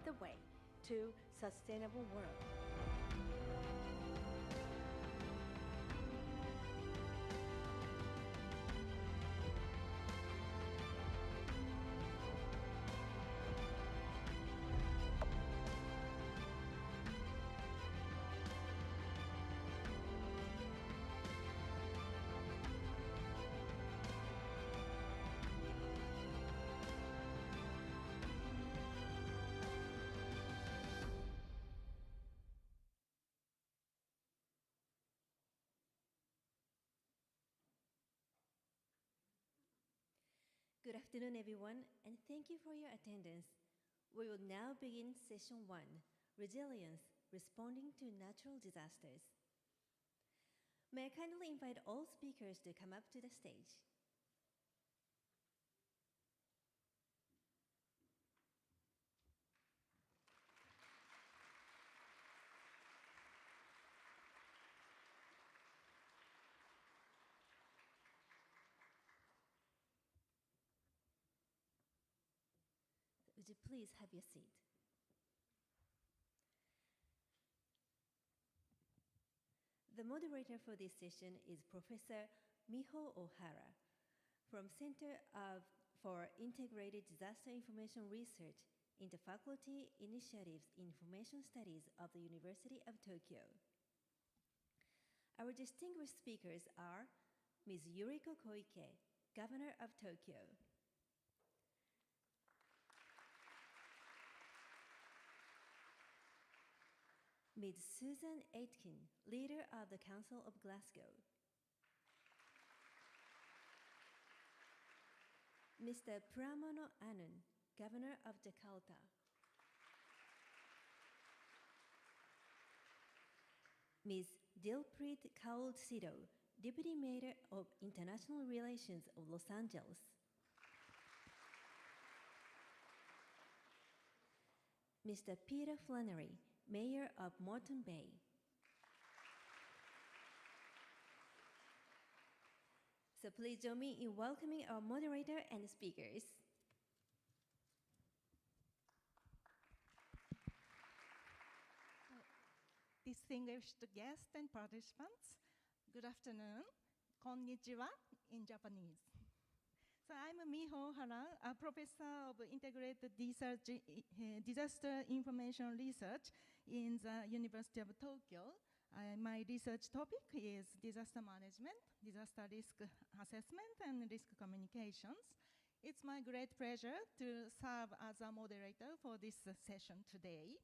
The way to sustainable world. Good afternoon, everyone, and thank you for your attendance. We will now begin Session 1, Resilience, Responding to Natural Disasters. May I kindly invite all speakers to come up to the stage. Would you please have your seat? The moderator for this session is Professor Miho Ohara from Center for Integrated Disaster Information Research in the Faculty Initiatives Information Studies of the University of Tokyo. Our distinguished speakers are Ms. Yuriko Koike, Governor of Tokyo; Ms. Susan Aitken, Leader of the Council of Glasgow; Mr. Pramono Anand, Governor of Jakarta; Ms. Dilpreet Kaur Sidhu, Deputy Mayor of International Relations of Los Angeles; Mr. Peter Flannery, Mayor of Moreton Bay; So please join me in welcoming our moderator and speakers. Distinguished guests and participants, good afternoon. Konnichiwa in Japanese. So I'm Miho Ohara, a professor of integrated disaster information research in the University of Tokyo. My research topic is disaster management, disaster risk assessment, and risk communications. It's my great pleasure to serve as a moderator for this session today.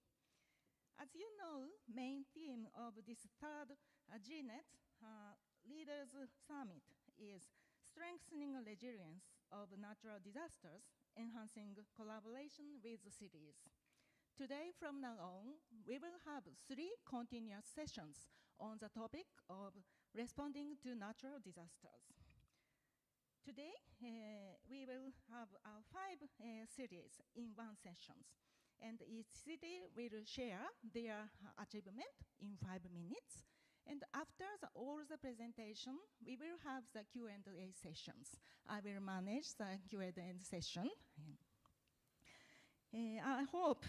As you know, main theme of this third GNET Leaders Summit is strengthening resilience of natural disasters, enhancing collaboration with cities. Today, from now on, we will have 3 continuous sessions on the topic of responding to natural disasters. Today, we will have 5 cities in 1 session, and each city will share their achievement in 5 minutes. And after all the presentation, we will have the Q&A sessions. I will manage the Q&A session. I hope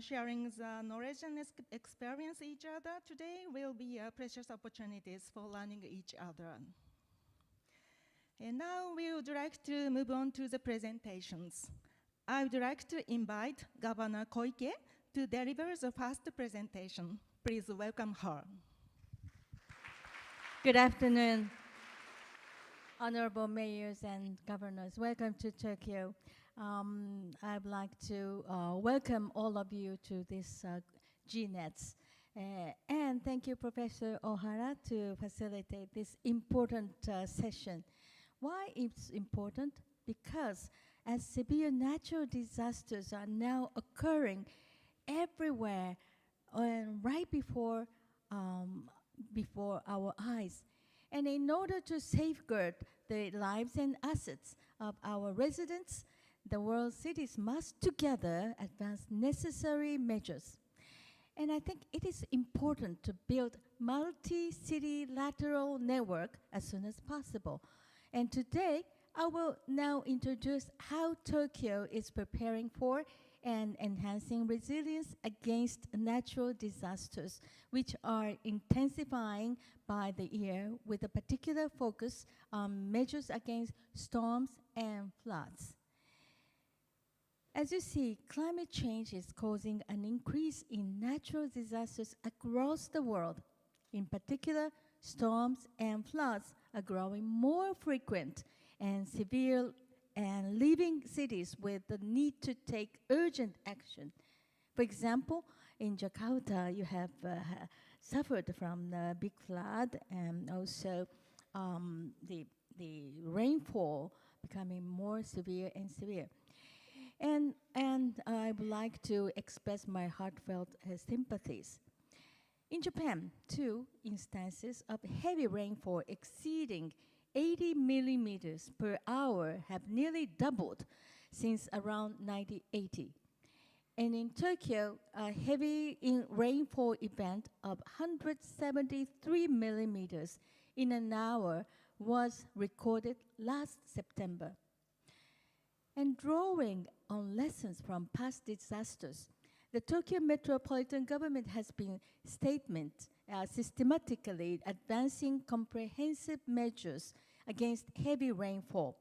sharing the knowledge and experience each other today will be precious opportunities for learning each other. And now we would like to move on to the presentations. I would like to invite Governor Koike to deliver the first presentation. Please welcome her. Good afternoon, honorable mayors and governors. Welcome to Tokyo. I'd like to welcome all of you to this GNets. And thank you, Professor Ohara, to facilitate this important session. Why it's important? Because as severe natural disasters are now occurring everywhere and right before our eyes. And in order to safeguard the lives and assets of our residents, the world cities must together advance necessary measures. And I think it is important to build multi-city lateral network as soon as possible. And today, I will now introduce how Tokyo is preparing for and enhancing resilience against natural disasters, which are intensifying by the year with a particular focus on measures against storms and floods. As you see, climate change is causing an increase in natural disasters across the world. In particular, storms and floods are growing more frequent and severe and leaving cities with the need to take urgent action. For example, in Jakarta, you have suffered from the big flood and also the rainfall becoming more severe and severe. And I would like to express my heartfelt sympathies. In Japan, 2 instances of heavy rainfall exceeding 80 millimeters per hour have nearly doubled since around 1980. And in Tokyo, a heavy rainfall event of 173 millimeters in an hour was recorded last September. And drawing on lessons from past disasters, the Tokyo Metropolitan Government has been systematically advancing comprehensive measures against heavy rainfall.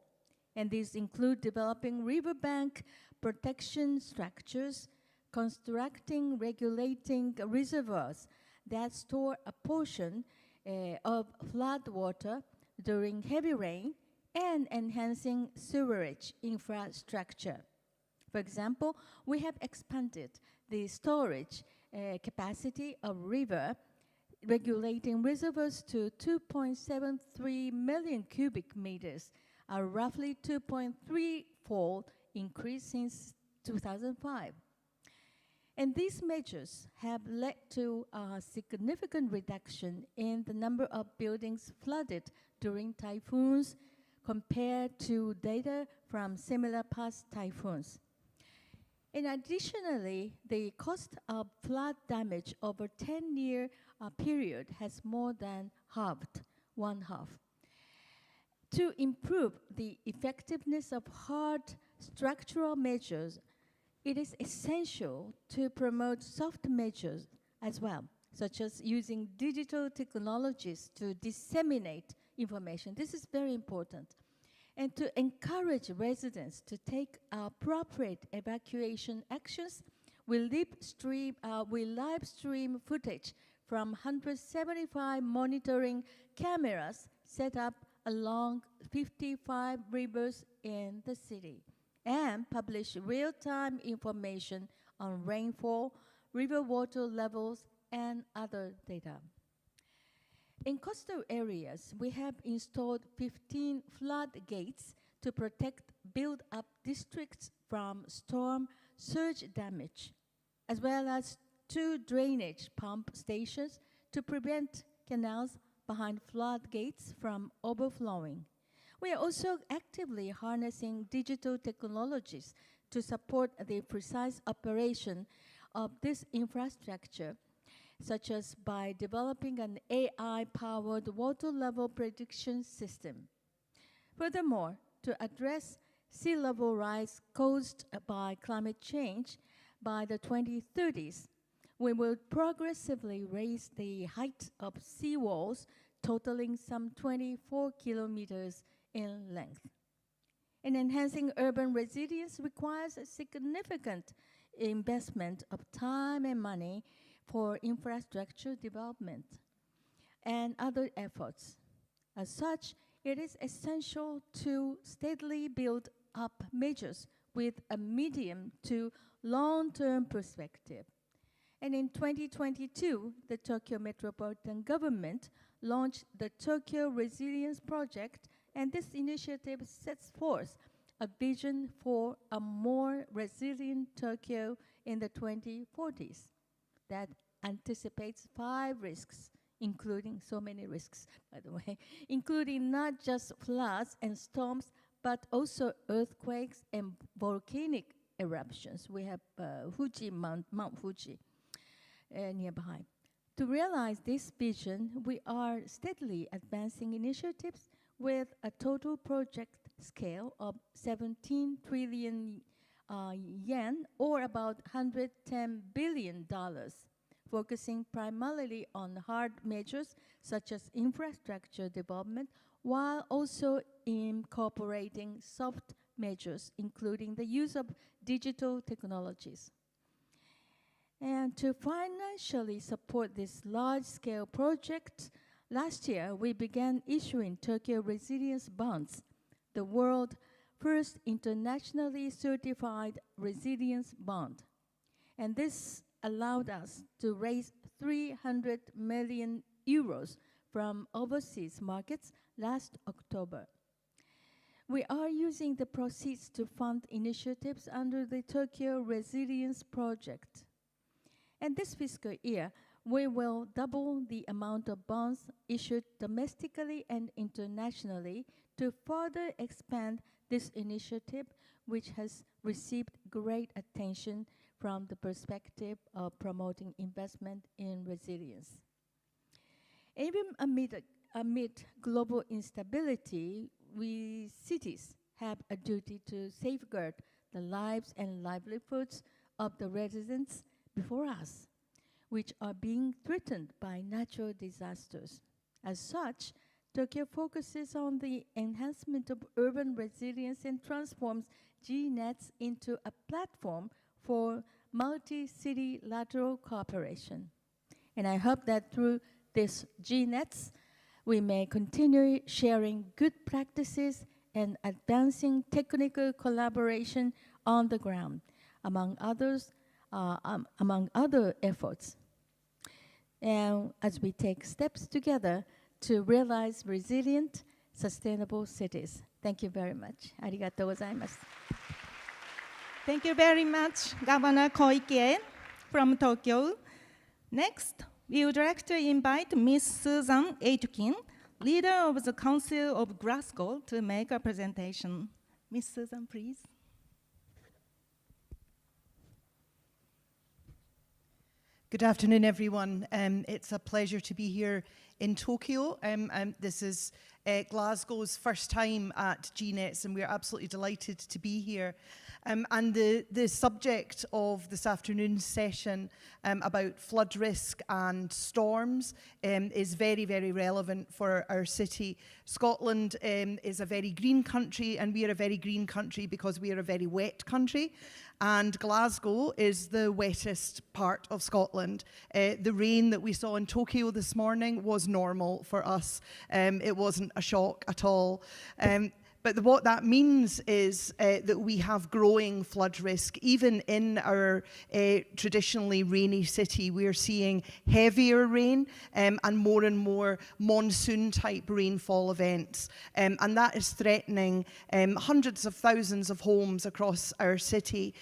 And these include developing riverbank protection structures, constructing regulating reservoirs that store a portion of flood water during heavy rain, and enhancing sewerage infrastructure. For example, we have expanded the storage capacity of river regulating reservoirs to 2.73 million cubic meters, a roughly 2.3-fold increase since 2005. And these measures have led to a significant reduction in the number of buildings flooded during typhoons compared to data from similar past typhoons. And additionally, the cost of flood damage over 10-year period has more than halved, one half. To improve the effectiveness of hard structural measures, it is essential to promote soft measures as well, such as using digital technologies to disseminate information. This is very important. And to encourage residents to take appropriate evacuation actions, we live stream footage from 175 monitoring cameras set up along 55 rivers in the city, and publish real-time information on rainfall, river water levels, and other data. In coastal areas, we have installed 15 floodgates to protect built-up districts from storm surge damage, as well as 2 drainage pump stations to prevent canals behind floodgates from overflowing. We are also actively harnessing digital technologies to support the precise operation of this infrastructure, such as by developing an AI-powered water level prediction system. Furthermore, to address sea level rise caused by climate change by the 2030s, we will progressively raise the height of seawalls totaling some 24 kilometers in length. And enhancing urban resilience requires a significant investment of time and money for infrastructure development and other efforts. As such, it is essential to steadily build up measures with a medium to long-term perspective. And in 2022, the Tokyo Metropolitan Government launched the Tokyo Resilience Project, and this initiative sets forth a vision for a more resilient Tokyo in the 2040s that anticipates 5 risks, including so many risks, by the way, including not just floods and storms, but also earthquakes and volcanic eruptions. We have Mount Fuji nearby. To realize this vision, we are steadily advancing initiatives with a total project scale of 17 trillion yen, or about $110 billion, focusing primarily on hard measures such as infrastructure development, while also incorporating soft measures, including the use of digital technologies. And to financially support this large-scale project, last year we began issuing Tokyo Resilience Bonds, the world's first internationally certified resilience bond. And this allowed us to raise 300 million euros from overseas markets last October. We are using the proceeds to fund initiatives under the Tokyo Resilience Project. And this fiscal year, we will double the amount of bonds issued domestically and internationally to further expand this initiative, which has received great attention from the perspective of promoting investment in resilience. Even amid global instability, we cities have a duty to safeguard the lives and livelihoods of the residents before us, which are being threatened by natural disasters. As such, Tokyo focuses on the enhancement of urban resilience and transforms GNETs into a platform for multi-city lateral cooperation. And I hope that through this GNETs, we may continue sharing good practices and advancing technical collaboration on the ground, among other efforts. And as we take steps together to realize resilient, sustainable cities. Thank you very much. ありがとうございます。Thank you very much, Governor Koike from Tokyo. Next, we would like to invite Ms. Susan Aitken, leader of the Council of Glasgow, to make a presentation. Ms. Susan, please. Good afternoon, everyone. It's a pleasure to be here in Tokyo. This is Glasgow's first time at GNETs, and we're absolutely delighted to be here. And the subject of this afternoon's session about flood risk and storms is very, very relevant for our city. Scotland is a very green country, and we are a very green country because we are a very wet country. And Glasgow is the wettest part of Scotland. The rain that we saw in Tokyo this morning was normal for us. It wasn't a shock at all. But what that means is that we have growing flood risk. Even in our traditionally rainy city, we're seeing heavier rain and more monsoon-type rainfall events. And that is threatening hundreds of thousands of homes across our city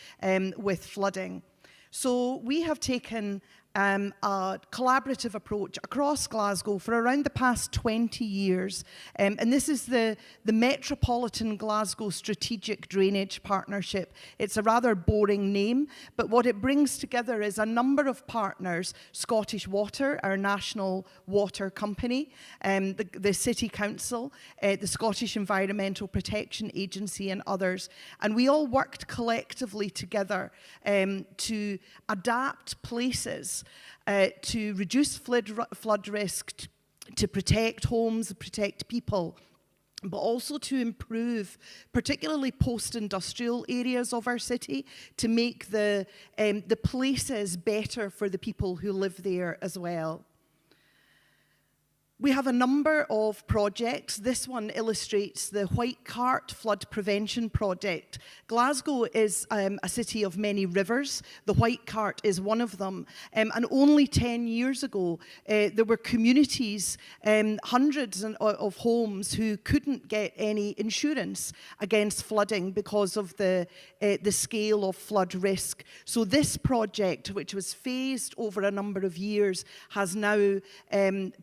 with flooding. So we have taken a collaborative approach across Glasgow for around the past 20 years. And this is the Metropolitan Glasgow Strategic Drainage Partnership. It's a rather boring name, but what it brings together is a number of partners: Scottish Water, our national water company, the City Council, the Scottish Environmental Protection Agency, and others. And we all worked collectively together to adapt places to reduce flood risk, to protect homes, protect people, but also to improve particularly post-industrial areas of our city, to make the places better for the people who live there as well. We have a number of projects. This one illustrates the White Cart Flood Prevention Project. Glasgow is a city of many rivers. The White Cart is one of them. And only 10 years ago, there were communities, hundreds of homes who couldn't get any insurance against flooding because of the scale of flood risk. So this project, which was phased over a number of years, has now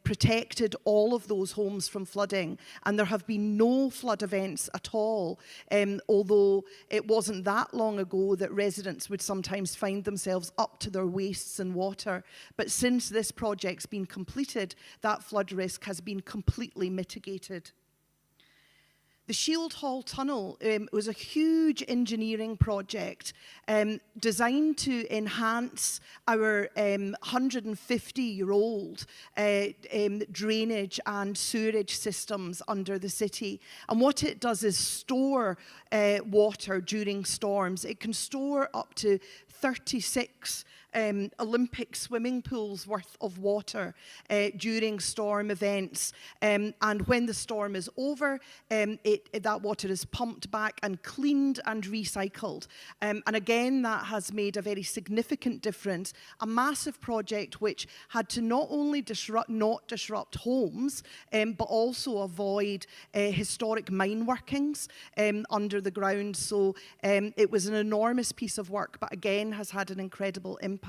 protected all of those homes from flooding, and there have been no flood events at all, although it wasn't that long ago that residents would sometimes find themselves up to their waists in water. But since this project's been completed, that flood risk has been completely mitigated. The Shield Hall Tunnel was a huge engineering project designed to enhance our 150-year-old drainage and sewerage systems under the city. And what it does is store water during storms. It can store up to 36 Olympic swimming pools worth of water during storm events. And when the storm is over, that water is pumped back and cleaned and recycled. And again, that has made a very significant difference. A massive project which had to not only not disrupt homes, but also avoid historic mine workings under the ground. So it was an enormous piece of work, but again has had an incredible impact.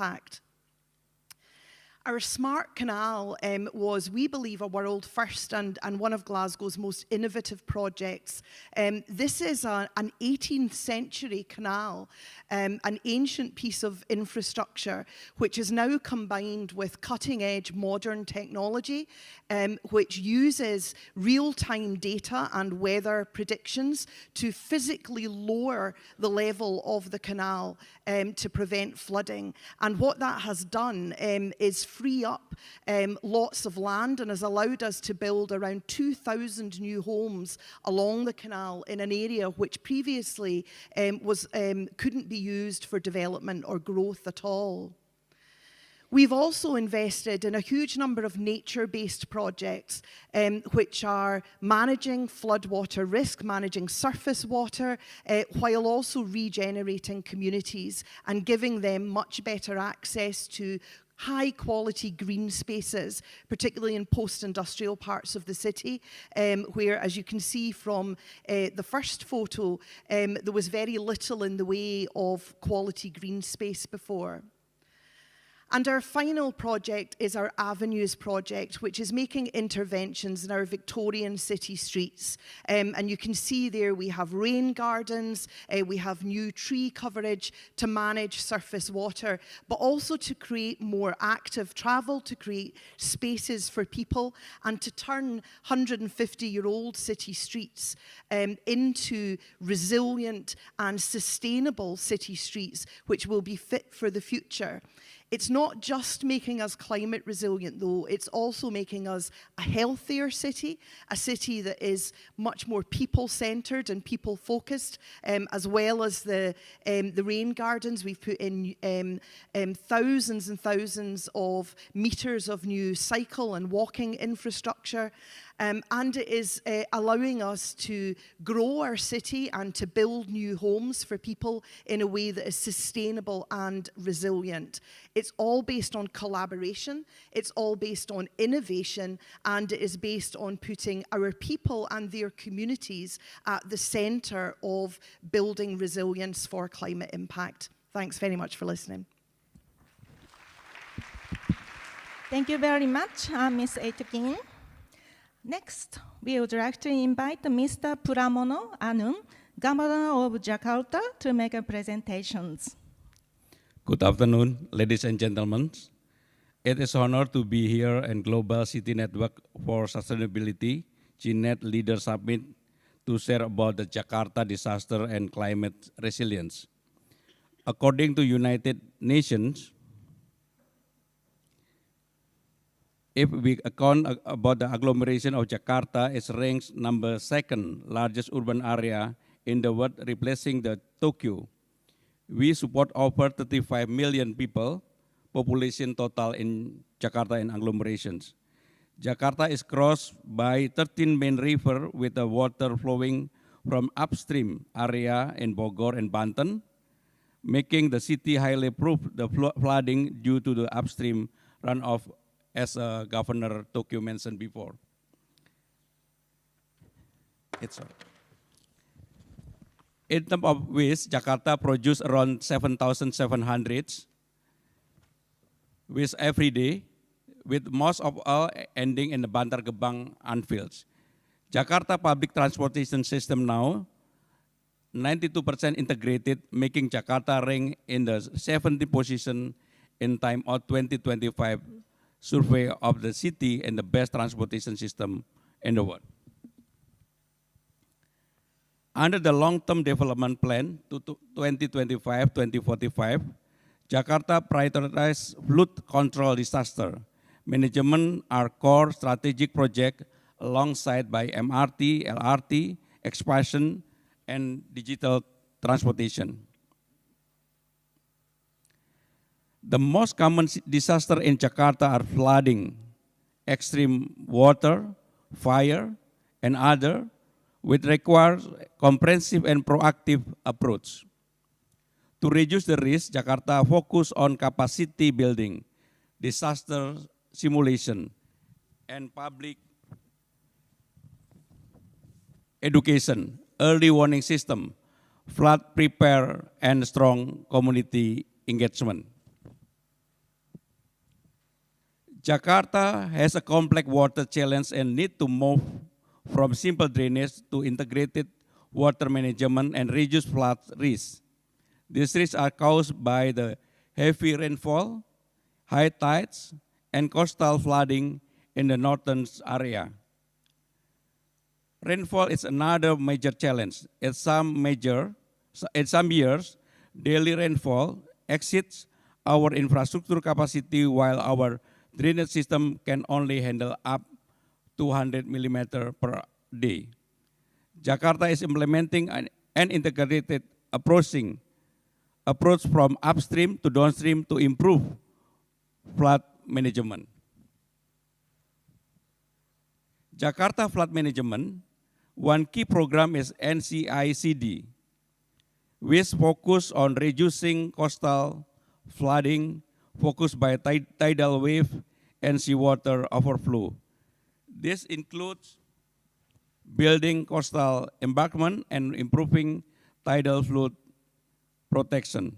Our Smart Canal was, we believe, a world first and one of Glasgow's most innovative projects. This is an 18th century canal, an ancient piece of infrastructure, which is now combined with cutting-edge modern technology, which uses real-time data and weather predictions to physically lower the level of the canal to prevent flooding. And what that has done is free up lots of land and has allowed us to build around 2,000 new homes along the canal in an area which previously couldn't be used for development or growth at all. We've also invested in a huge number of nature-based projects which are managing floodwater risk, managing surface water, while also regenerating communities and giving them much better access to high-quality green spaces, particularly in post-industrial parts of the city, where, as you can see from the first photo, there was very little in the way of quality green space before. And our final project is our Avenues project, which is making interventions in our Victorian city streets. And you can see there we have rain gardens, we have new tree coverage to manage surface water, but also to create more active travel, to create spaces for people, and to turn 150-year-old city streets into resilient and sustainable city streets, which will be fit for the future. It's not just making us climate resilient, though. It's also making us a healthier city, a city that is much more people-centered and people-focused, as well as the rain gardens. We've put in thousands and thousands of meters of new cycle and walking infrastructure. And it is allowing us to grow our city and to build new homes for people in a way that is sustainable and resilient. It's all based on collaboration, it's all based on innovation, and it is based on putting our people and their communities at the centre of building resilience for climate impact. Thanks very much for listening. Thank you very much, Ms. Aitken. Next, we would like to invite Mr. Pramono Anung, Governor of Jakarta, to make a presentation. Good afternoon, ladies and gentlemen. It is an honor to be here in Global City Network for Sustainability, GNET Leader Summit, to share about the Jakarta disaster and climate resilience. According to United Nations, if we account about the agglomeration of Jakarta, is ranked number 2nd largest urban area in the world, replacing the Tokyo. We support over 35 million people, population total in Jakarta and agglomerations. Jakarta is crossed by 13 main rivers with the water flowing from upstream area in Bogor and Banten, making the city highly prone to flooding due to the upstream runoff, as Governor Tokyo mentioned before. In terms of waste, Jakarta produces around 7,700 waste every day, with most of all ending in the Bantar Gebang landfills. Jakarta public transportation system now 92% integrated, making Jakarta rank in the 70th position in time of 2025 survey of the city and the best transportation system in the world. Under the long-term development plan to 2025-2045, Jakarta prioritized flood control disaster management are core strategic project alongside by MRT, LRT, expansion, and digital transportation. The most common disaster in Jakarta are flooding, extreme water, fire, and other, which requires comprehensive and proactive approach. To reduce the risk, Jakarta focus on capacity building, disaster simulation, and public education, early warning system, flood prepare, and strong community engagement. Jakarta has a complex water challenge and need to move from simple drainage to integrated water management and reduce flood risk. These risks are caused by the heavy rainfall, high tides, and coastal flooding in the northern area. Rainfall is another major challenge. In some years, daily rainfall exceeds our infrastructure capacity, while our drainage system can only handle up 200 millimeter per day. Jakarta is implementing an integrated approach from upstream to downstream to improve flood management. Jakarta flood management, one key program is NCICD, which focus on reducing coastal flooding, focused by tidal wave and seawater overflow. This includes building coastal embankment and improving tidal flood protection.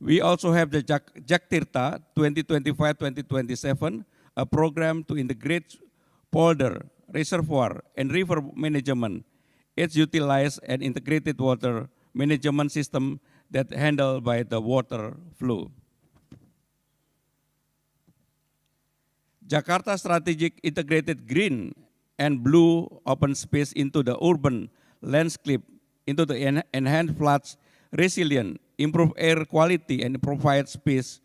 We also have the Jaktirta 2025-2027, a program to integrate polder, reservoir, and river management. It utilizes an integrated water management system that handled by the water flow. Jakarta strategic integrated green and blue open space into the urban landscape, into the enhanced floods resilient, improve air quality, and provide space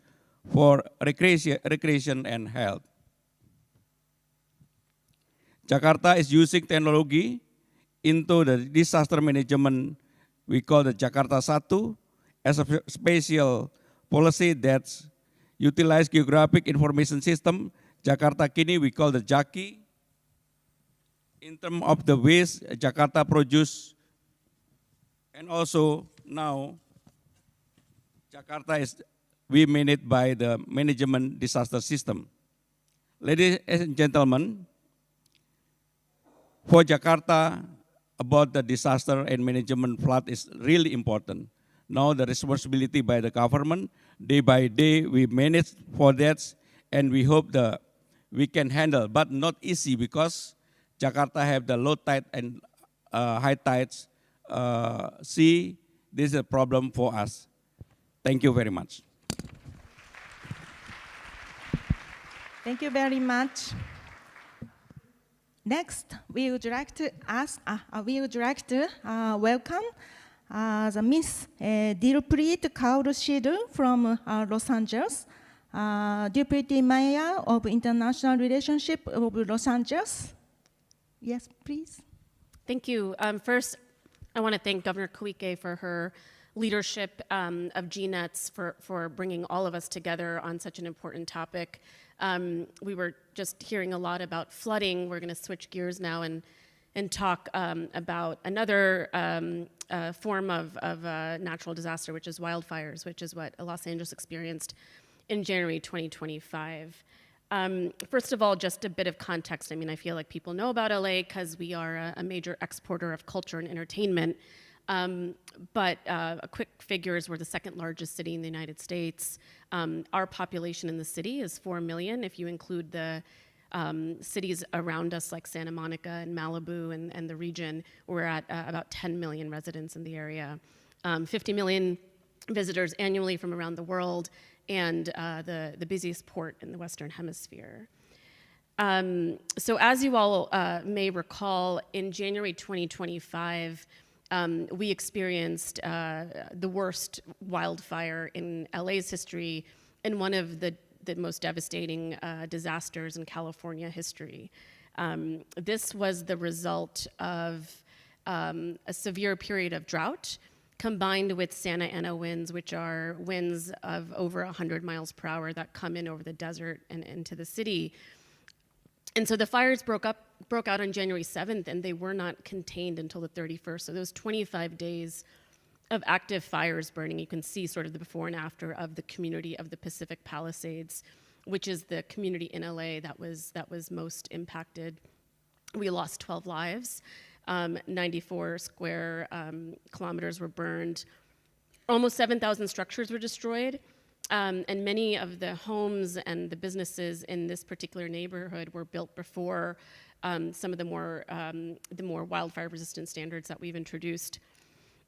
for recreation and health. Jakarta is using technology into the disaster management we call the Jakarta Satu as a spatial policy that utilize geographic information system. Jakarta Kini we call the JAKI. In terms of the waste Jakarta produce, and also now Jakarta is we managed by the management disaster system. Ladies and gentlemen, for Jakarta, about the disaster and management flood is really important. Now the responsibility by the government, day by day we manage for that, and we hope that we can handle, but not easy because Jakarta have the low tide and high tides. See, this is a problem for us. Thank you very much. Thank you very much. Next, we would like to welcome the Miss Dilpreet Kaur Sidhu from Los Angeles, Deputy Mayor of International Relationship of Los Angeles. Yes, please. Thank you. First, I want to thank Governor Koike for her leadership of GNETS for bringing all of us together on such an important topic. We were just hearing a lot about flooding. We're going to switch gears now and talk about another form of natural disaster, which is wildfires, which is what Los Angeles experienced in January 2025. First of all, just a bit of context. I mean, I feel like people know about LA because we are a major exporter of culture and entertainment. But quick figures, we're the second largest city in the United States. Our population in the city is 4 million. If you include the cities around us like Santa Monica and Malibu and the region, we're at about 10 million residents in the area. 50 million visitors annually from around the world, and the busiest port in the Western Hemisphere. So as you all may recall, in January 2025, we experienced the worst wildfire in LA's history and one of the most devastating disasters in California history. This was the result of a severe period of drought combined with Santa Ana winds, which are winds of over 100 miles per hour that come in over the desert and into the city. And so the fires broke out on January 7th, and they were not contained until the 31st. So those 25 days of active fires burning, you can see sort of the before and after of the community of the Pacific Palisades, which is the community in LA that was most impacted. We lost 12 lives. 94 square kilometers were burned. Almost 7,000 structures were destroyed. And many of the homes and the businesses in this particular neighborhood were built before some of the more wildfire-resistant standards that we've introduced.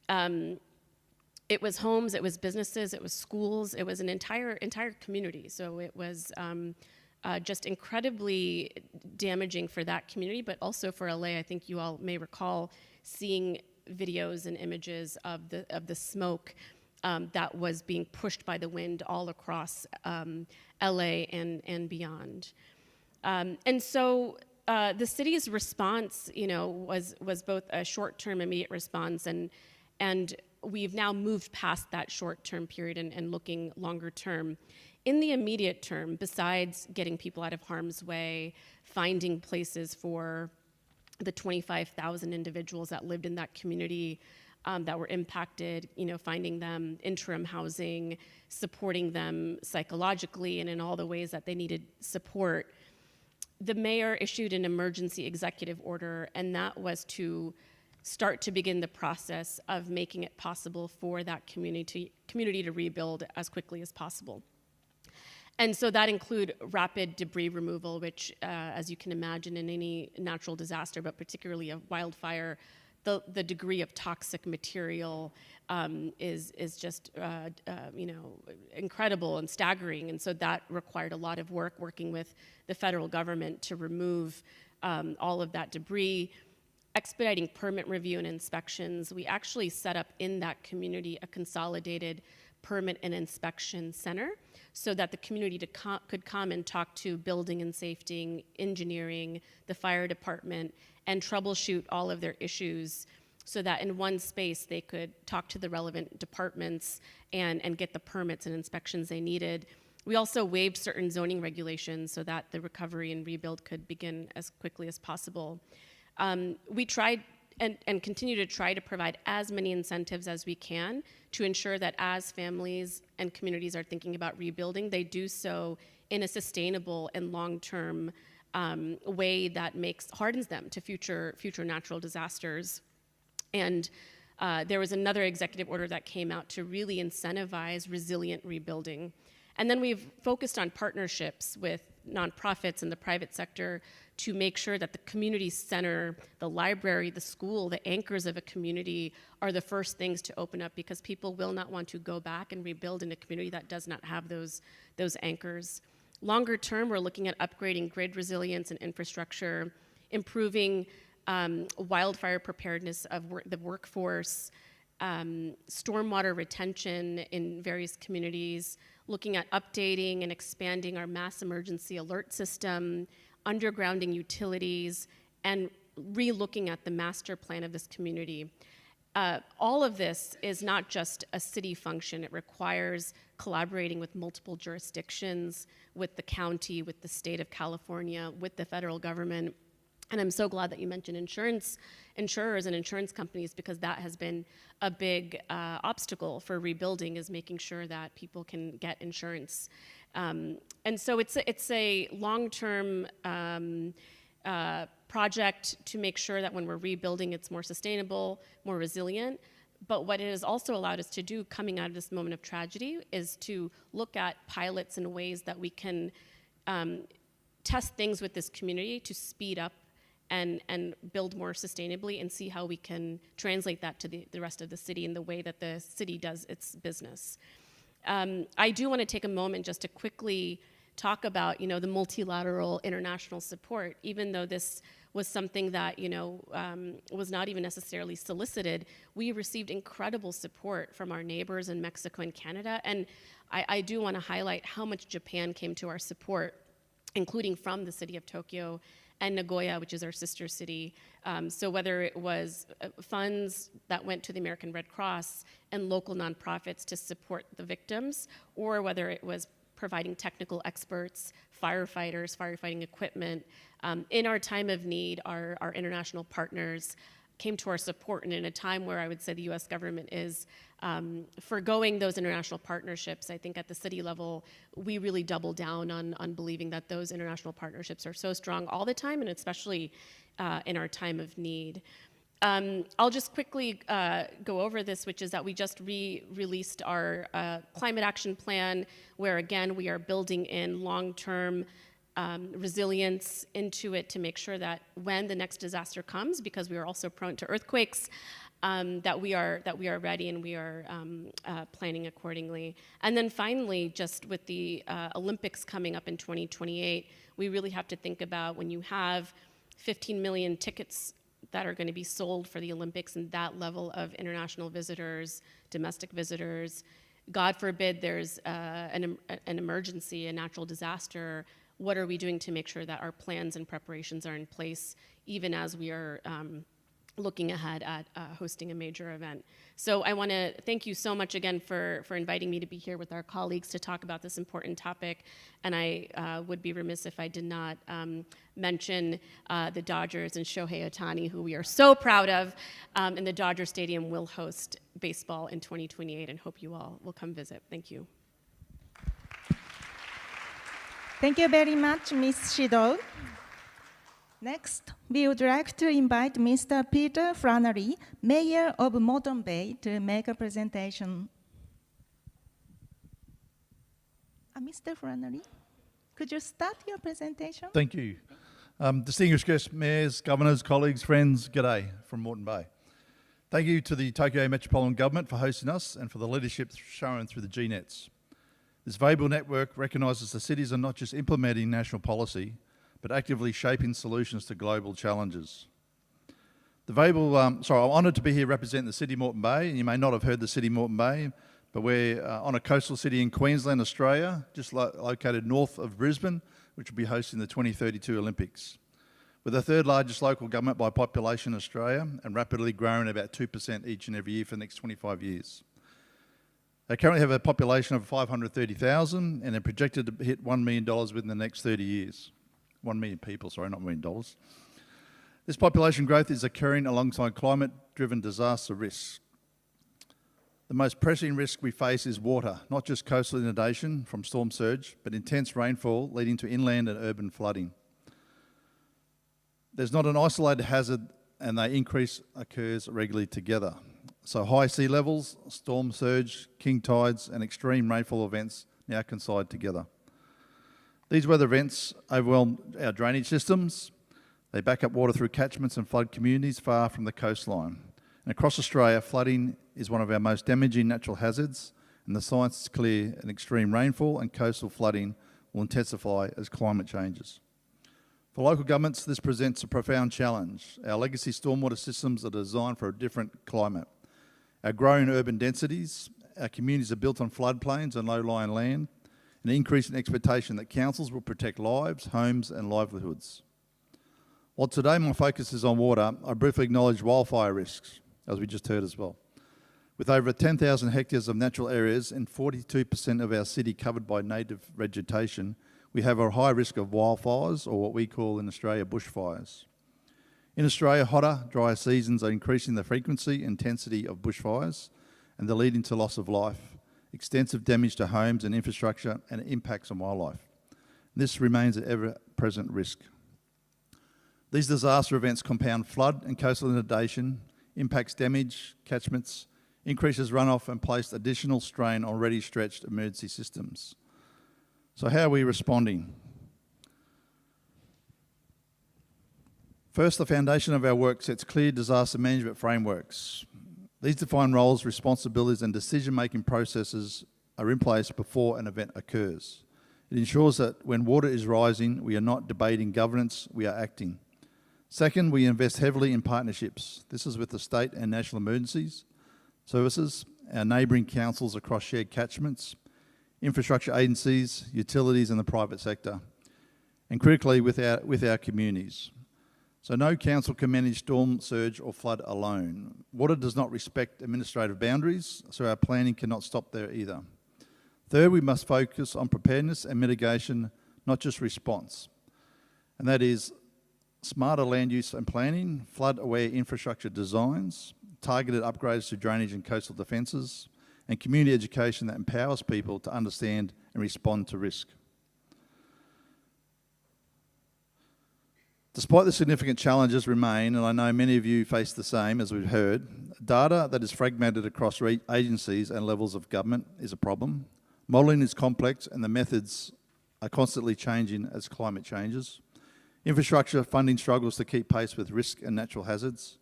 It was homes, it was businesses, it was schools, it was an entire community. So it was just incredibly damaging for that community, but also for LA. I think you all may recall seeing videos and images of the smoke that was being pushed by the wind all across LA and beyond. And so the city's response, was both a short-term immediate response, and we've now moved past that short-term period and looking longer term. In the immediate term, besides getting people out of harm's way, finding places for the 25,000 individuals that lived in that community that were impacted, finding them interim housing, supporting them psychologically and in all the ways that they needed support, the mayor issued an emergency executive order, and that was to start to begin the process of making it possible for that community to rebuild as quickly as possible. And so that include rapid debris removal, which, as you can imagine, in any natural disaster, but particularly a wildfire, the degree of toxic material is just incredible and staggering. And so that required a lot of work working with the federal government to remove all of that debris, expediting permit review and inspections. We actually set up in that community a consolidated permit and inspection center so that the community could come and talk to building and safety, engineering, the fire department, and troubleshoot all of their issues so that in one space they could talk to the relevant departments and get the permits and inspections they needed. We also waived certain zoning regulations so that the recovery and rebuild could begin as quickly as possible. We tried and continue to try to provide as many incentives as we can to ensure that as families and communities are thinking about rebuilding, they do so in a sustainable and long-term way that hardens them to future natural disasters. And there was another executive order that came out to really incentivize resilient rebuilding. And then we've focused on partnerships with nonprofits and the private sector to make sure that the community center, the library, the school, the anchors of a community are the first things to open up, because people will not want to go back and rebuild in a community that does not have those anchors. Longer term, we're looking at upgrading grid resilience and infrastructure, improving wildfire preparedness of the workforce, stormwater retention in various communities, looking at updating and expanding our mass emergency alert system, undergrounding utilities, and re-looking at the master plan of this community. all of this is not just a city function. It requires collaborating with multiple jurisdictions, with the county, with the state of California, with the federal government. And I'm so glad that you mentioned insurers and insurance companies, because that has been a big obstacle for rebuilding, is making sure that people can get insurance. And so it's a long-term project to make sure that when we're rebuilding, it's more sustainable, more resilient. But what it has also allowed us to do coming out of this moment of tragedy is to look at pilots and ways that we can test things with this community to speed up and build more sustainably, and see how we can translate that to the rest of the city in the way that the city does its business. I do want to take a moment just to quickly talk about, the multilateral international support. Even though this was something that, was not even necessarily solicited, we received incredible support from our neighbors in Mexico and Canada. And I do want to highlight how much Japan came to our support, including from the city of Tokyo and Nagoya, which is our sister city. So whether it was funds that went to the American Red Cross and local nonprofits to support the victims, or whether it was providing technical experts, firefighters, firefighting equipment. In our time of need, our international partners came to our support, and in a time where I would say the US government is forgoing those international partnerships. I think at the city level, we really double down on believing that those international partnerships are so strong all the time, and especially in our time of need. I'll just quickly go over this, which is that we just released our climate action plan, where again, we are building in long-term resilience into it to make sure that when the next disaster comes, because we are also prone to earthquakes, that we are ready and we are planning accordingly. And then finally, just with the Olympics coming up in 2028, we really have to think about, when you have 15 million tickets that are going to be sold for the Olympics, and that level of international visitors, domestic visitors, God forbid there's an emergency, a natural disaster, what are we doing to make sure that our plans and preparations are in place, even as we are looking ahead at hosting a major event? So I want to thank you so much again for inviting me to be here with our colleagues to talk about this important topic. And I would be remiss if I did not mention the Dodgers and Shohei Ohtani, who we are so proud of. And the Dodger Stadium will host baseball in 2028, and hope you all will come visit. Thank you. Thank you very much, Ms. Shido. Next, we would like to invite Mr. Peter Flannery, Mayor of Moreton Bay, to make a presentation. Mr. Flannery, could you start your presentation? Thank you. Distinguished guests, mayors, governors, colleagues, friends, g'day from Moreton Bay. Thank you to the Tokyo Metropolitan Government for hosting us and for the leadership shown through the GNETs. This valuable network recognises the cities are not just implementing national policy, but actively shaping solutions to global challenges. I'm honoured to be here representing the City of Moreton Bay, and you may not have heard the City of Moreton Bay, but we're on a coastal city in Queensland, Australia, just located north of Brisbane, which will be hosting the 2032 Olympics. We're the third largest local government by population in Australia, and rapidly growing about 2% each and every year for the next 25 years. They currently have a population of 530,000, and they're projected to hit $1 million within the next 30 years. 1 million people, sorry, not $1 million. This population growth is occurring alongside climate-driven disaster risks. The most pressing risk we face is water, not just coastal inundation from storm surge, but intense rainfall leading to inland and urban flooding. There's not an isolated hazard, and they occurs regularly together. So high sea levels, storm surge, king tides, and extreme rainfall events now coincide together. These weather events overwhelm our drainage systems. They back up water through catchments and flood communities far from the coastline. And across Australia, flooding is one of our most damaging natural hazards, and the science is clear: an extreme rainfall and coastal flooding will intensify as climate changes. For local governments, this presents a profound challenge. Our legacy stormwater systems are designed for a different climate. Our growing urban densities, our communities are built on floodplains and low-lying land, an increasing expectation that councils will protect lives, homes and livelihoods. While today my focus is on water, I briefly acknowledge wildfire risks. as we just heard as well. With over 10,000 hectares of natural areas and 42% of our city covered by native vegetation, we have a high risk of wildfires, or what we call in Australia bushfires. In Australia, hotter, drier seasons are increasing the frequency and intensity of bushfires, and they're leading to loss of life, extensive damage to homes and infrastructure, and impacts on wildlife. This remains an ever-present risk. These disaster events compound flood and coastal inundation, impacts damage catchments, increases runoff, and place additional strain on already stretched emergency systems. So how are we responding? First, the foundation of our work sets clear disaster management frameworks. These define roles, responsibilities, and decision-making processes are in place before an event occurs. It ensures that when water is rising, we are not debating governance, we are acting. Second, we invest heavily in partnerships. This is with the state and national emergencies services, our neighbouring councils across shared catchments, infrastructure agencies, utilities, and the private sector, and critically with our communities. So no council can manage storm, surge, or flood alone. Water does not respect administrative boundaries, so our planning cannot stop there either. Third, we must focus on preparedness and mitigation, not just response. And that is smarter land use and planning, flood-aware infrastructure designs, targeted upgrades to drainage and coastal defences, and community education that empowers people to understand and respond to risk. Despite the significant challenges remain, and I know many of you face the same as we've heard, data that is fragmented across agencies and levels of government is a problem. Modelling is complex and the methods are constantly changing as climate changes. Infrastructure funding struggles to keep pace with risk and natural hazards,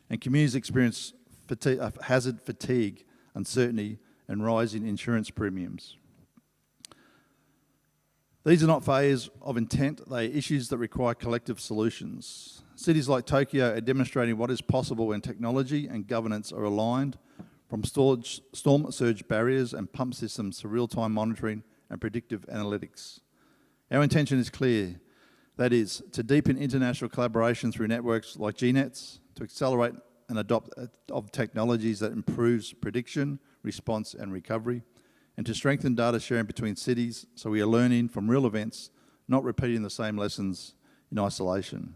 and communities experience hazard fatigue, uncertainty, and rising insurance premiums. These are not failures of intent, they are issues that require collective solutions. Cities like Tokyo are demonstrating what is possible when technology and governance are aligned, from storm surge barriers and pump systems to real-time monitoring and predictive analytics. Our intention is clear, that is, to deepen international collaboration through networks like GNETs, to accelerate and adopt of technologies that improves prediction, response, and recovery, and to strengthen data sharing between cities so we are learning from real events, not repeating the same lessons in isolation.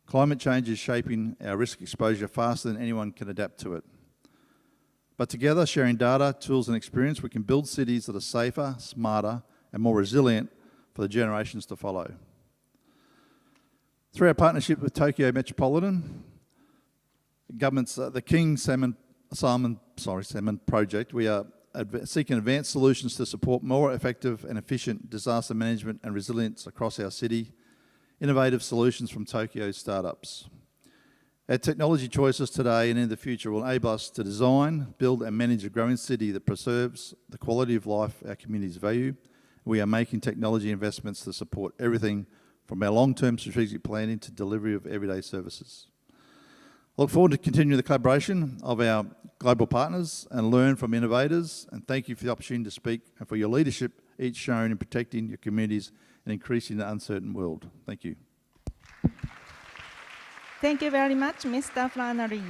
Climate change is shaping our risk exposure faster than anyone can adapt to it. But together, sharing data, tools, and experience, we can build cities that are safer, smarter, and more resilient for the generations to follow. Through our partnership with Tokyo Metropolitan Government's the King Salmon Project, we are seeking advanced solutions to support more effective and efficient disaster management and resilience across our city, innovative solutions from Tokyo startups. Our technology choices today and in the future will enable us to design, build and manage a growing city that preserves the quality of life our communities value. We are making technology investments to support everything from our long-term strategic planning to delivery of everyday services. I look forward to continuing the collaboration of our global partners and learn from innovators, and thank you for the opportunity to speak and for your leadership each shown in protecting your communities and increasing the uncertain world. Thank you. Thank you very much, Mr. Flannery.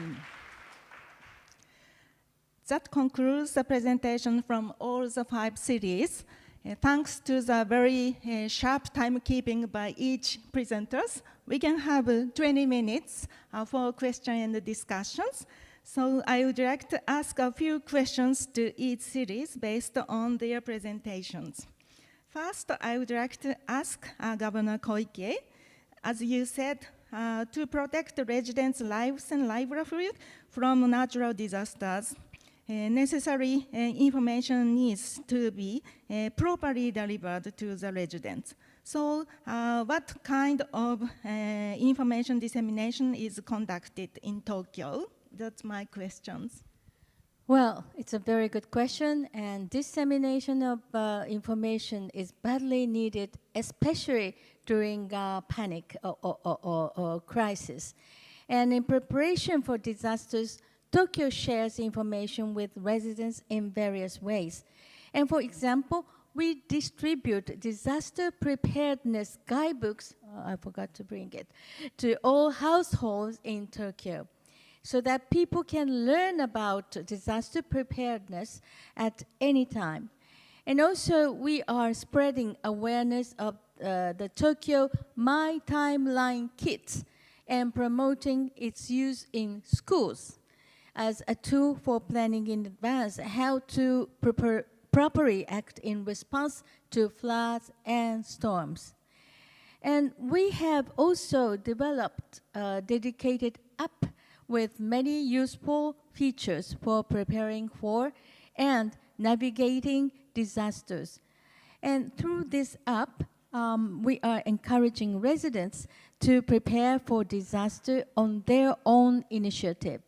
That concludes the presentation from all the 5 cities. Thanks to the very sharp timekeeping by each presenters, we can have 20 minutes for questions and discussions. So I would like to ask a few questions to each series based on their presentations. First, I would like to ask Governor Koike, as you said, to protect the residents' lives and livelihood from natural disasters, necessary information needs to be properly delivered to the residents. So what kind of information dissemination is conducted in Tokyo? That's my questions. Well, it's a very good question, and dissemination of information is badly needed, especially during panic or crisis. And in preparation for disasters, Tokyo shares information with residents in various ways. And for example, we distribute disaster preparedness guidebooks, I forgot to bring it, to all households in Tokyo. so that people can learn about disaster preparedness at any time. And also, we are spreading awareness of the Tokyo My Timeline Kit and promoting its use in schools as a tool for planning in advance how to properly act in response to floods and storms. And we have also developed a dedicated app with many useful features for preparing for and navigating disasters. And through this app, we are encouraging residents to prepare for disaster on their own initiative.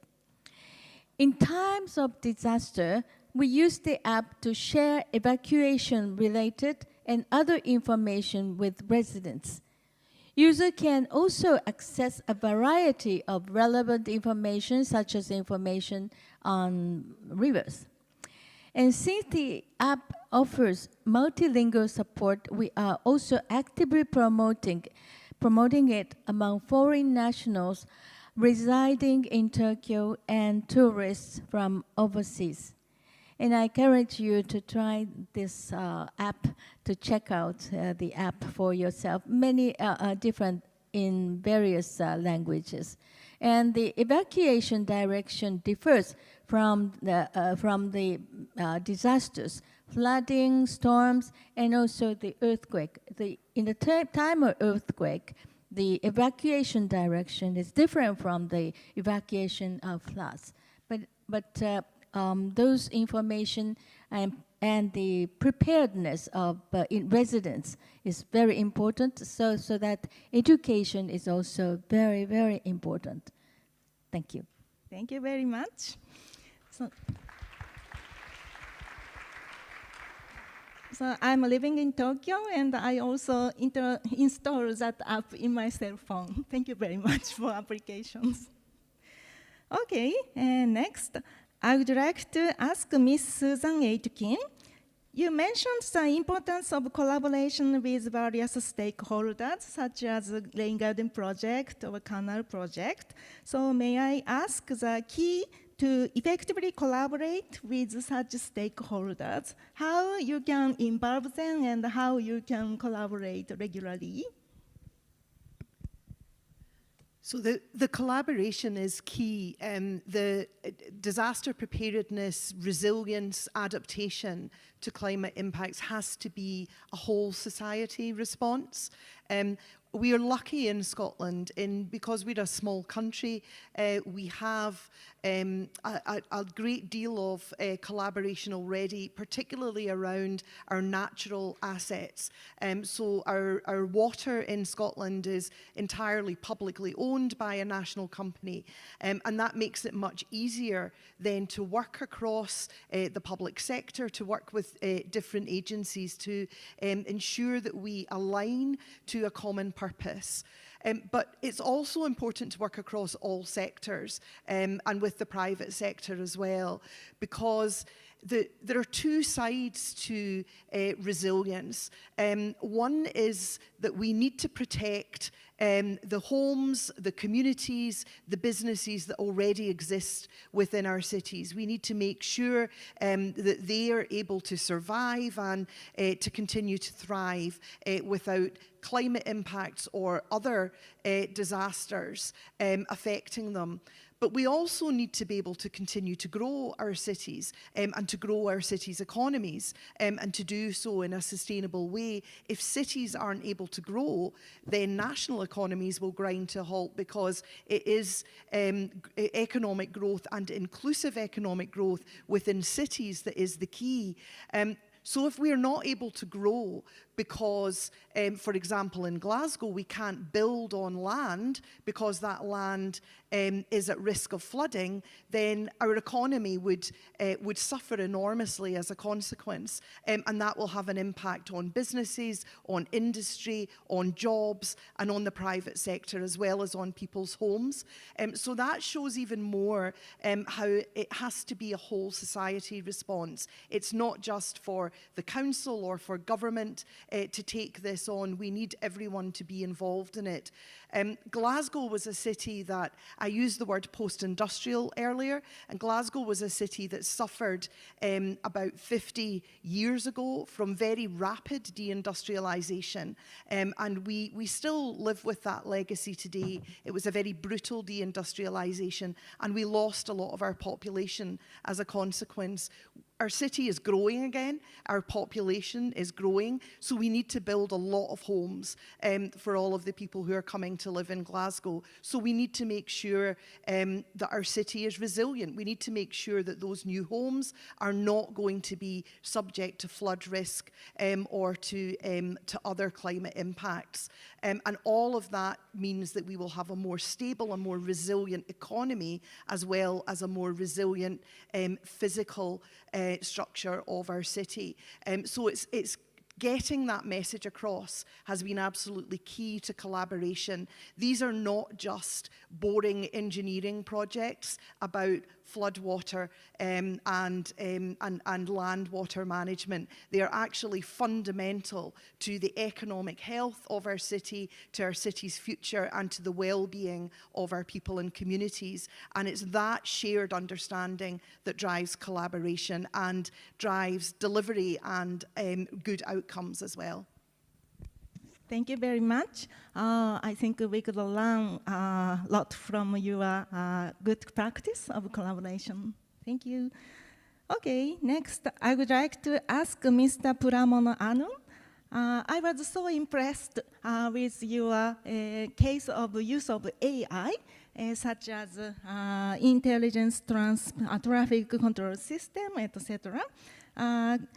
In times of disaster, we use the app to share evacuation-related and other information with residents. Users can also access a variety of relevant information, such as information on rivers. And since the app offers multilingual support, we are also actively promoting it among foreign nationals residing in Tokyo and tourists from overseas. And I encourage you to try this app, to check out the app for yourself. Many different in various languages. And the evacuation direction differs from the disasters, flooding, storms, and also the earthquake. In the time of earthquake, the evacuation direction is different from the evacuation of floods. But those information and the preparedness of residents is very important, so that education is also very, very important. Thank you. Thank you very much. So I'm living in Tokyo, and I also install that app in my cell phone. Thank you very much for applications. Okay, and next, I would like to ask Ms. Susan Aitken. You mentioned the importance of collaboration with various stakeholders, such as the Rain Garden Project or Canal Project. So may I ask the key to effectively collaborate with such stakeholders, how you can involve them and how you can collaborate regularly? So the collaboration is key. The disaster preparedness, resilience, adaptation to climate impacts has to be a whole society response. We are lucky in Scotland because we're a small country, we have a great deal of collaboration already, particularly around our natural assets. So our water in Scotland is entirely publicly owned by a national company, and that makes it much easier then to work across the public sector, to work with different agencies to ensure that we align to a common purpose. But it's also important to work across all sectors and with the private sector as well, because there are two sides to resilience. One is that we need to protect the homes, the communities, the businesses that already exist within our cities. We need to make sure that they are able to survive and to continue to thrive without climate impacts or other disasters affecting them. But we also need to be able to continue to grow our cities and to grow our cities' economies and to do so in a sustainable way. If cities aren't able to grow, then national economies will grind to a halt, because it is economic growth and inclusive economic growth within cities that is the key. So if we are not able to grow because, for example, in Glasgow, we can't build on land because that land is at risk of flooding, then our economy would suffer enormously as a consequence. And that will have an impact on businesses, on industry, on jobs, and on the private sector, as well as on people's homes. So that shows even more how it has to be a whole society response. It's not just for the council or for government to take this on. We need everyone to be involved in it. Glasgow was a city that, I used the word post-industrial earlier, and Glasgow was a city that suffered about 50 years ago from very rapid deindustrialization, and we still live with that legacy today. It was a very brutal deindustrialization, and we lost a lot of our population as a consequence. Our city is growing again, our population is growing, so we need to build a lot of homes for all of the people who are coming to live in Glasgow. So we need to make sure that our city is resilient. We need to make sure that those new homes are not going to be subject to flood risk or to other climate impacts. And all of that means that we will have a more stable and more resilient economy, as well as a more resilient physical structure of our city. So it's getting that message across has been absolutely key to collaboration. These are not just boring engineering projects about floodwater and land water management. They are actually fundamental to the economic health of our city, to our city's future, and to the well-being of our people and communities. And it's that shared understanding that drives collaboration and drives delivery and good outcomes as well. Thank you very much. I think we could learn a lot from your good practice of collaboration. Thank you. Okay, next, I would like to ask Mr. Pramono Anu. I was so impressed with your case of use of AI, such as intelligence traffic control system, etc.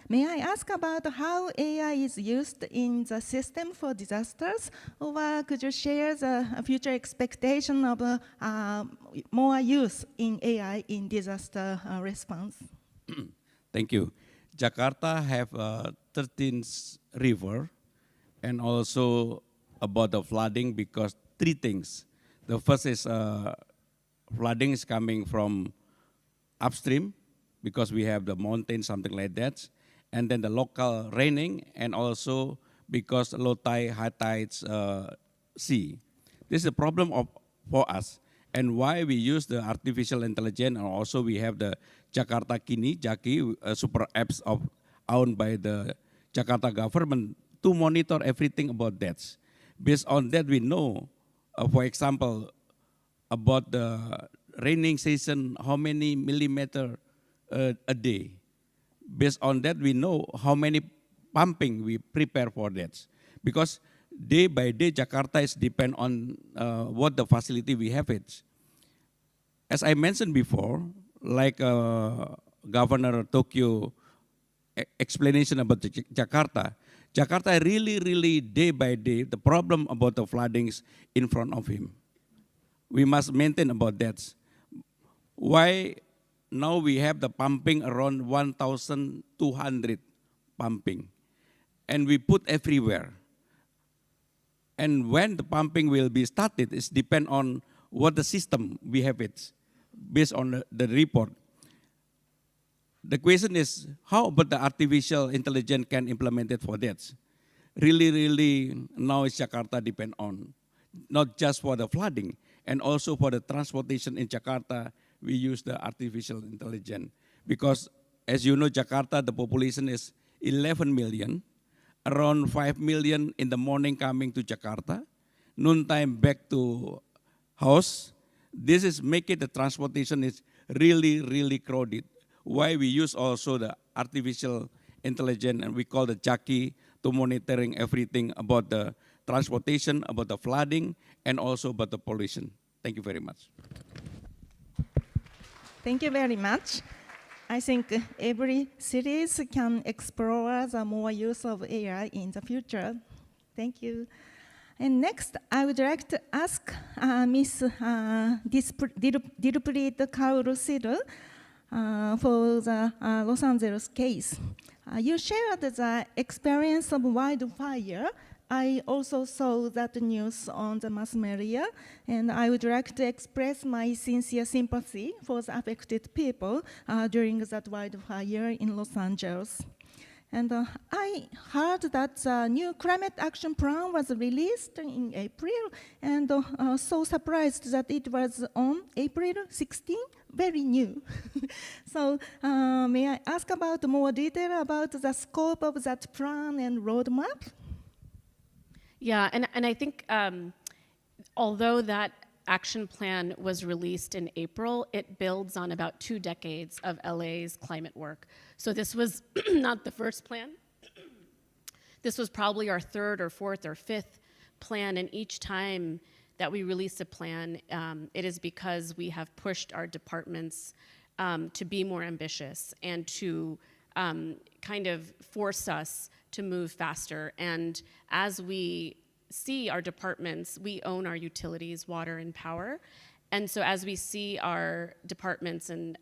May I ask about how AI is used in the system for disasters, or could you share the future expectation of more use in AI in disaster response? Thank you. Jakarta have 13 river, and also about the flooding, because three things. The first is flooding is coming from upstream, because we have the mountain, something like that, and then the local raining, and also because low tide, high tides, sea. This is a problem for us, and why we use the artificial intelligence, and also we have the Jakarta Kini, Jaki, super apps owned by the Jakarta government to monitor everything about that. Based on that, we know, for example, about the raining season, how many millimeter a day. Based on that, we know how many pumping we prepare for that. Because day by day, Jakarta is depend on what the facility we have it. As I mentioned before, like Governor Tokyo explanation about Jakarta, Jakarta really day by day, the problem about the floodings in front of him. We must maintain about that. Why now we have the pumping around 1,200 pumping, and we put everywhere. And when the pumping will be started, it depends on what the system we have it, based on the report. The question is, how about the artificial intelligence can implement it for that? Really, now it's Jakarta depend on, not just for the flooding, and also for the transportation in Jakarta, we use the artificial intelligence. Because as you know, Jakarta, the population is 11 million, around 5 million in the morning coming to Jakarta, noontime back to house. This is making the transportation is really crowded. Why we use also the artificial intelligence, and we call the Jaki, to monitoring everything about the transportation, about the flooding, and also about the pollution. Thank you very much. Thank you very much. I think every cities can explore the more use of AI in the future. Thank you. And next, I would like to ask Ms. Dilpreet Kaur Sidhu for the Los Angeles case. You shared the experience of wildfire. I also saw that news on the mass media, and I would like to express my sincere sympathy for the affected people during that wildfire in Los Angeles. And I heard that the new climate action plan was released in April, and so surprised that it was on April 16, very new. So may I ask about more detail about the scope of that plan and roadmap? Yeah, and I think although that action plan was released in April, it builds on about 2 decades of LA's climate work. So this was not the first plan. This was probably our 3rd or 4th or 5th plan, and each time that we release a plan, it is because we have pushed our departments to be more ambitious and to kind of force us to move faster. And as we see our departments, we own our utilities, water and power. And so as we see our departments and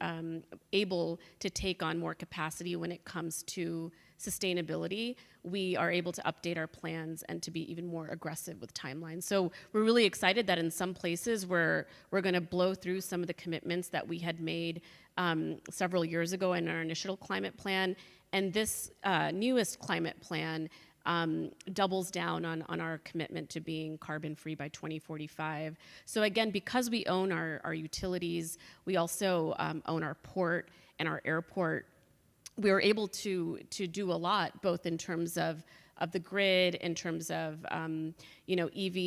able to take on more capacity when it comes to sustainability, we are able to update our plans and to be even more aggressive with timelines. So we're really excited that in some places we're going to blow through some of the commitments that we had made several years ago in our initial climate plan. And this newest climate plan doubles down on our commitment to being carbon-free by 2045. So again, because we own our utilities, we also own our port and our airport, we were able to do a lot, both in terms of the grid, in terms of EV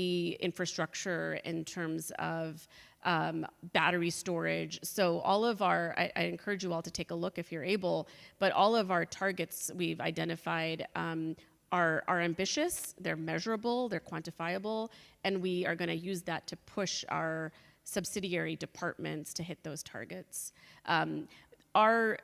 infrastructure, in terms of battery storage. So all of our, I encourage you all to take a look if you're able, but all of our targets we've identified are ambitious, they're measurable, they're quantifiable, and we are going to use that to push our subsidiary departments to hit those targets. Our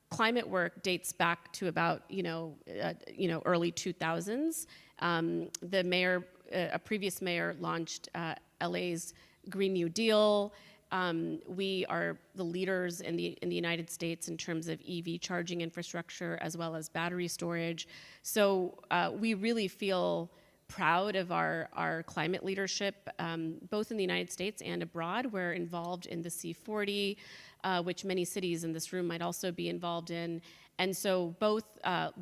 climate work dates back to about early 2000s. The mayor, a previous mayor, launched LA's Green New Deal. We are the leaders in the United States in terms of EV charging infrastructure as well as battery storage. So we really feel proud of our climate leadership, both in the United States and abroad. We're involved in the C40, which many cities in this room might also be involved in. And so both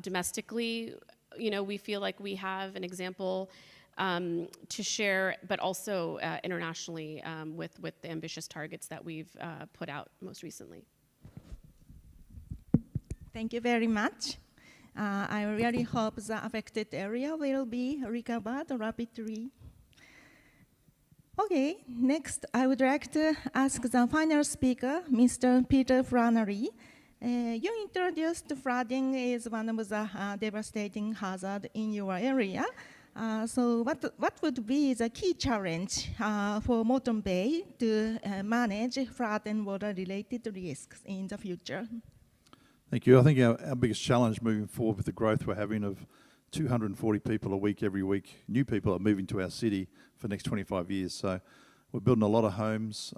domestically, we feel like we have an example to share, but also internationally with the ambitious targets that we've put out most recently. Thank you very much. I really hope the affected area will be recovered rapidly. Okay, next I would like to ask the final speaker, Mr. Peter Flannery. You introduced flooding is one of the devastating hazards in your area. So what would be the key challenge for Moreton Bay to manage flood and water-related risks in the future? Thank you. I think our biggest challenge moving forward with the growth we're having of 240 people a week, every week, new people are moving to our city for the next 25 years. So we're building a lot of homes.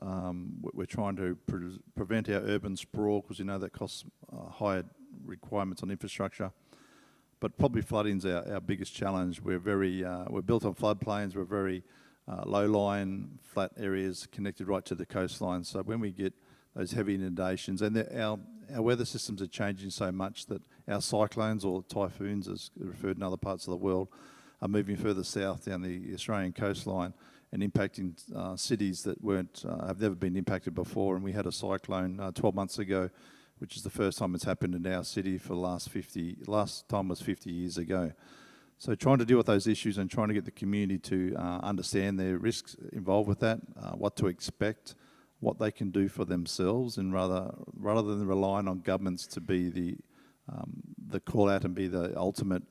We're trying to prevent our urban sprawl because that costs higher requirements on infrastructure. But probably flooding's our biggest challenge. We're built on floodplains. We're very low-lying, flat areas connected right to the coastline. So when we get those heavy inundations, and our weather systems are changing so much that our cyclones, or typhoons as referred in other parts of the world, are moving further south down the Australian coastline and impacting cities that have never been impacted before. And we had a cyclone 12 months ago, which is the first time it's happened in our city for the last time was 50 years ago. So trying to deal with those issues and trying to get the community to understand their risks involved with that, what to expect, what they can do for themselves, and rather than relying on governments to be the call out and be the ultimate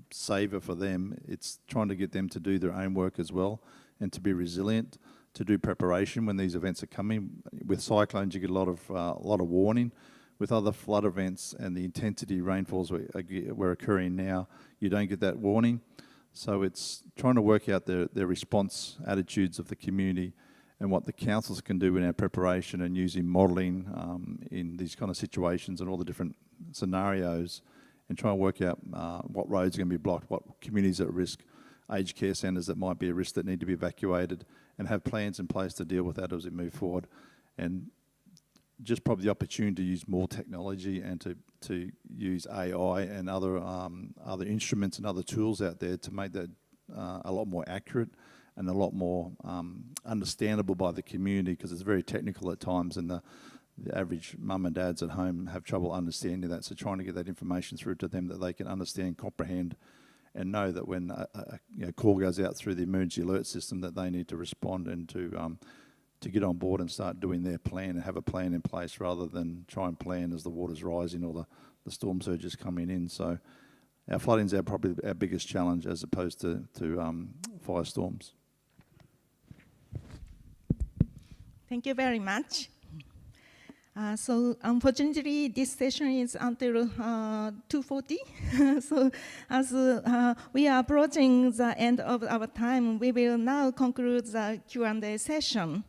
saver for them, it's trying to get them to do their own work as well and to be resilient, to do preparation when these events are coming. With cyclones, you get a lot of warning. With other flood events and the intensity rainfalls were occurring now, you don't get that warning. So it's trying to work out their response attitudes of the community and what the councils can do in our preparation and using modelling in these kind of situations and all the different scenarios, and try and work out what roads are going to be blocked, what communities are at risk, aged care centres that might be at risk that need to be evacuated, and have plans in place to deal with that as we move forward. And just probably the opportunity to use more technology and to to use AI and other instruments and other tools out there to make that a lot more accurate and a lot more understandable by the community, because it's very technical at times, and the average mum and dads at home have trouble understanding that. So trying to get that information through to them that they can understand, comprehend, and know that when a call goes out through the emergency alert system, that they need to respond and to get on board and start doing their plan and have a plan in place, rather than try and plan as the water's rising or the storm surges coming in. So our flooding's probably our biggest challenge, as opposed to firestorms. Thank you very much. So unfortunately, this session is until 2:40. So as we are approaching the end of our time, we will now conclude the Q&A session.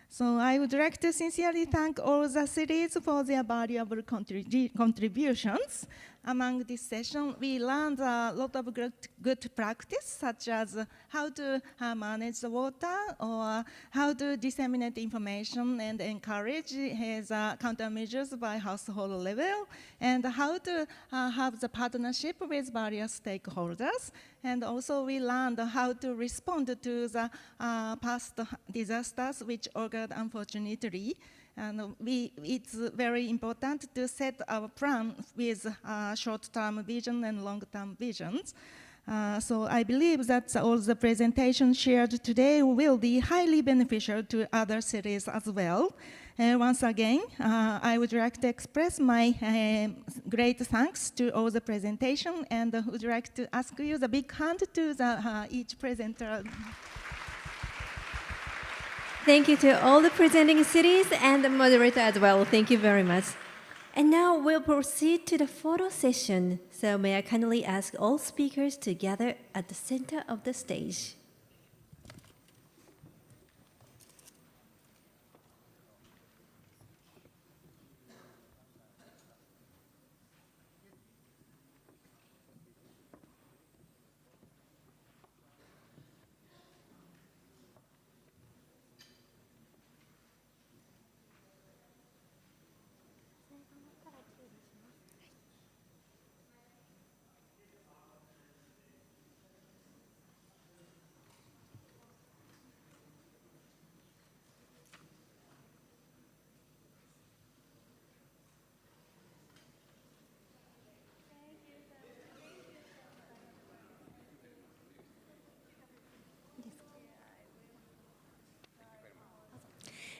So I would like to sincerely thank all the cities for their valuable contributions. Among this session, we learned a lot of good practice, such as how to manage the water, or how to disseminate information and encourage countermeasures by household level, and how to have the partnership with various stakeholders. And also we learned how to respond to the past disasters which occurred unfortunately. And it's very important to set our plan with short-term vision and long-term visions. So I believe that all the presentations shared today will be highly beneficial to other cities as well. Once again, I would like to express my great thanks to all the presentation, and would like to ask you the big hand to each presenter. Thank you to all the presenting cities and the moderator as well. Thank you very much. And now we'll proceed to the photo session. So may I kindly ask all speakers to gather at the center of the stage.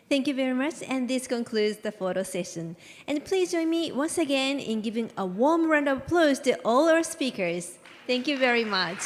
Thank you very much, and this concludes the photo session. And please join me once again in giving a warm round of applause to all our speakers. Thank you very much.